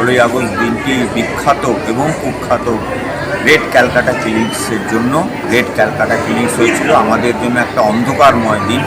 16ই August দিনটি বিখ্যাত এবং কুখ্যাত গ্রেট ক্যালকাটা কিলিংসের জন্য। গ্রেট ক্যালকাটা কিলিংস হয়েছিল আমাদের জন্য একটা অন্ধকারময় দিন।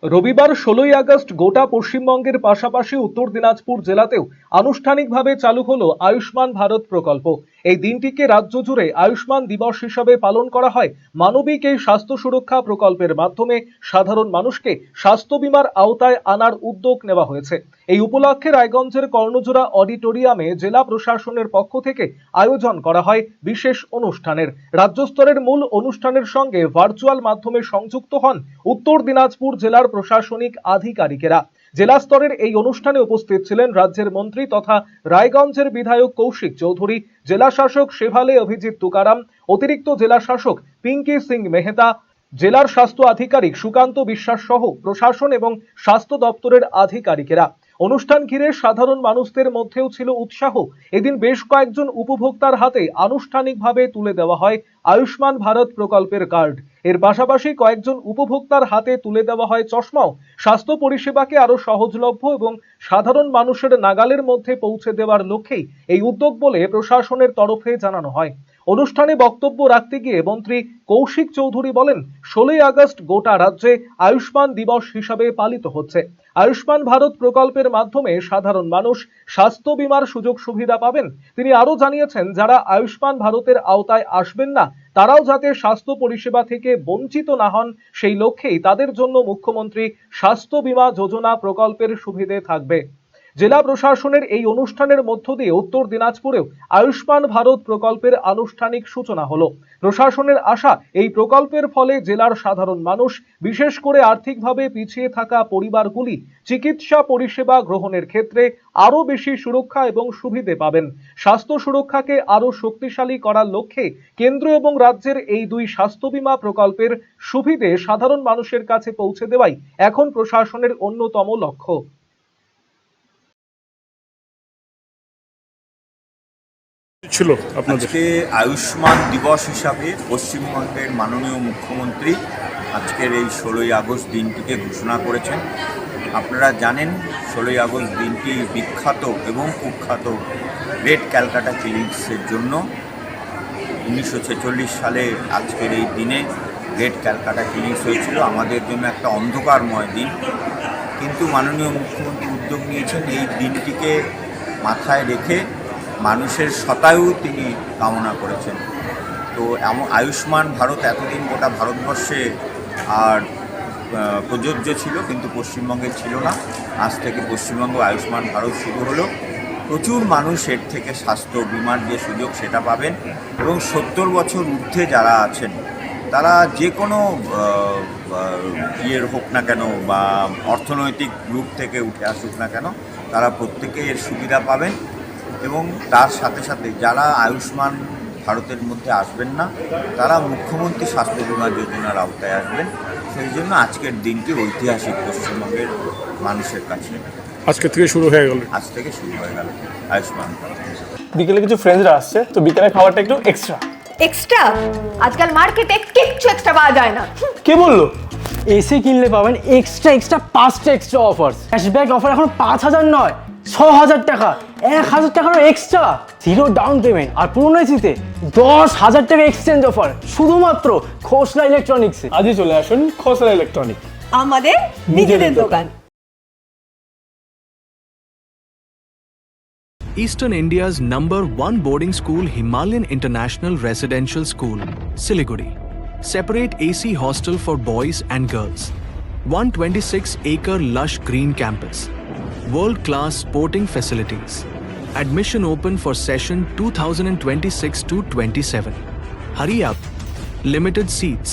রবিবার 16ই আগস্ট গোটা পশ্চিমবঙ্গের পাশাপাশি উত্তর দিনাজপুর জেলাতেও আনুষ্ঠানিকভাবে চালু হলো আয়ুষ্মান ভারত প্রকল্প। এই দিনটিকে রাজ্য জুড়ে আয়ুষ্মান দিবস হিসাবে পালন করা হয়। মানবিক এই স্বাস্থ্য সুরক্ষা প্রকল্পের মাধ্যমে সাধারণ মানুষকে স্বাস্থ্য বীমার আওতায় আনার উদ্যোগ নেওয়া হয়েছে। এই উপলক্ষে রায়গঞ্জের কর্ণজোড়া অডিটোরিয়ামে জেলা প্রশাসনের পক্ষ থেকে আয়োজন করা হয় বিশেষ অনুষ্ঠানের। রাজ্য স্তরের মূল অনুষ্ঠানের সঙ্গে ভার্চুয়াল মাধ্যমে সংযুক্ত হন উত্তর দিনাজপুর জেলার প্রশাসনিক আধিকারিকেরা। জেলা স্তরের এই অনুষ্ঠানে উপস্থিত ছিলেন রাজ্যের মন্ত্রী তথা রায়গঞ্জের বিধায়ক কৌশিক চৌধুরী, জেলা শাসক শেভালে অভিজিৎ তুকারাম, অতিরিক্ত জেলা শাসক পিঙ্কি সিং মেহতা, জেলার স্বাস্থ্য আধিকারিক সুকান্ত বিশ্বাস সহ প্রশাসন এবং স্বাস্থ্য দপ্তরের আধিকারিকেরা। অনুষ্ঠান ঘিরে সাধারণ মানুষদের মধ্যেও ছিল উৎসাহ। এদিন বেশ কয়েকজন উপভোক্তার হাতে আনুষ্ঠানিকভাবে তুলে দেওয়া হয় আয়ুষ্মান ভারত প্রকল্পের কার্ড। এর পাশাপাশি কয়েকজন উপভোক্তার হাতে তুলে দেওয়া হয় চশমাও। স্বাস্থ্য পরিষেবাকে আরো সহজলভ্য এবং সাধারণ মানুষের নাগালের মধ্যে পৌঁছে দেওয়ার লক্ষ্যেই এই উদ্যোগ বলে প্রশাসনের তরফে জানানো হয়। অনুষ্ঠানে বক্তব্য রাখতে গিয়ে মন্ত্রী কৌশিক চৌধুরী বলেন, 16ই আগস্ট গোটা রাজ্যে আয়ুষ্মান দিবস হিসাবে পালিত হচ্ছে। আয়ুষ্মান ভারত প্রকল্পের মাধ্যমে সাধারণ মানুষ স্বাস্থ্য বীমার সুযোগ সুবিধা পাবেন। তিনি আরো জানিয়েছেন, যারা আয়ুষ্মান ভারতের আওতায় আসবেন না তারাও যাতে স্বাস্থ্য পরিষেবা থেকে বঞ্চিত না হন, সেই লক্ষ্যেই তাদের জন্য মুখ্যমন্ত্রী স্বাস্থ্য বীমা যোজনা প্রকল্পের সুবিধে থাকবে। জেলা প্রশাসনের এই অনুষ্ঠানের মধ্য দিয়ে উত্তর দিনাজপুরেও আয়ুষ্মান ভারত প্রকল্পের আনুষ্ঠানিক সূচনা হলো। প্রশাসনের আশা, এই প্রকল্পের ফলে জেলার সাধারণ মানুষ, বিশেষ করে আর্থিকভাবে পিছিয়ে থাকা পরিবারগুলি চিকিৎসা পরিষেবা গ্রহণের ক্ষেত্রে আরো বেশি সুরক্ষা এবং সুবিধে পাবেন। স্বাস্থ্য সুরক্ষাকে আরো শক্তিশালী করার লক্ষ্যে কেন্দ্র এবং রাজ্যের এই দুই স্বাস্থ্য বীমা প্রকল্পের সুবিধে সাধারণ মানুষের কাছে পৌঁছে দেওয়াই এখন প্রশাসনের অন্যতম লক্ষ্য। ছিল আজকে আয়ুষ্মান দিবস হিসাবে পশ্চিমবঙ্গের মাননীয় মুখ্যমন্ত্রী আজকের এই 16ই আগস্ট দিনটিকে ঘোষণা করেছেন। আপনারা জানেন 16ই আগস্ট দিনটি বিখ্যাত এবং কুখ্যাত গ্রেট ক্যালকাটা কিলিংসের জন্য। 1946 সালে আজকের এই দিনে গ্রেট ক্যালকাটা কিলিংস হয়েছিল আমাদের জন্য একটা অন্ধকারময় দিন। কিন্তু মাননীয় মুখ্যমন্ত্রী উদ্যোগ নিয়েছেন এই দিনটিকে মাথায় রেখে মানুষের শতায়ু তিনি কামনা করেছেন। তো এমন আয়ুষ্মান ভারত এতদিন গোটা ভারতবর্ষে আর প্রযোজ্য ছিল, কিন্তু পশ্চিমবঙ্গে ছিল না। আজ থেকে পশ্চিমবঙ্গ আয়ুষ্মান ভারত শুরু হলো। প্রচুর মানুষ এর থেকে স্বাস্থ্য বিমার যে সুযোগ সেটা পাবেন এবং 70 বছর ঊর্ধ্বে যারা আছেন তারা যে কোনো ইয়ের হোক না কেন বা অর্থনৈতিক গ্রুপ থেকে উঠে আসুক না কেন, তারা প্রত্যেকে এর সুবিধা পাবেন। এবং তার সাথে সাথে যারা আয়ুষ্মান ভারতের মধ্যে আসবেন না তারা মুখ্যমন্ত্রী স্বাস্থ্য বীমা যোজনার আওতায় আসবেন। সেই জন্য আজকের দিনটি ঐতিহাসিক পশ্চিমবঙ্গের মানুষের কাছে। আজকে থেকে শুরু হয়ে গেল আজ থেকে শুরু হয়ে গেল আয়ুষ্মান ভারত। বিকেলে কিছু ফ্রেন্ডসরা আসছে, তো বিকেলের খাবারটা একটু এক্সট্রা। আজকাল মার্কেটে কিচ্ছু এক্সট্রা পাওয়া যায় না। কে বললো? এসি কিনলে পাবেন এক্সট্রা 5টা এক্সট্রা অফার। ক্যাশব্যাক অফার এখন 5,000 নয়, 6,000 টাকা, 1,000 টাকার এক্সট্রা, 0 ডাউন পেমেন্ট। আর পুরনো এসিতে 10,000 টাকা এক্সচেঞ্জ অফার শুধুমাত্র খোসলা ইলেকট্রনিক্সে। আজই চলে আসুন খোসলা ইলেকট্রনিক্স, আমাদের নিজেদের দোকান। Eastern India's #1 boarding school, Himalayan International Residential School, Siliguri. Separate AC hostel for boys and girls. 126-acre lush green campus. World-class sporting facilities. Admission open for session 2026 to 27. Hurry up. Limited seats.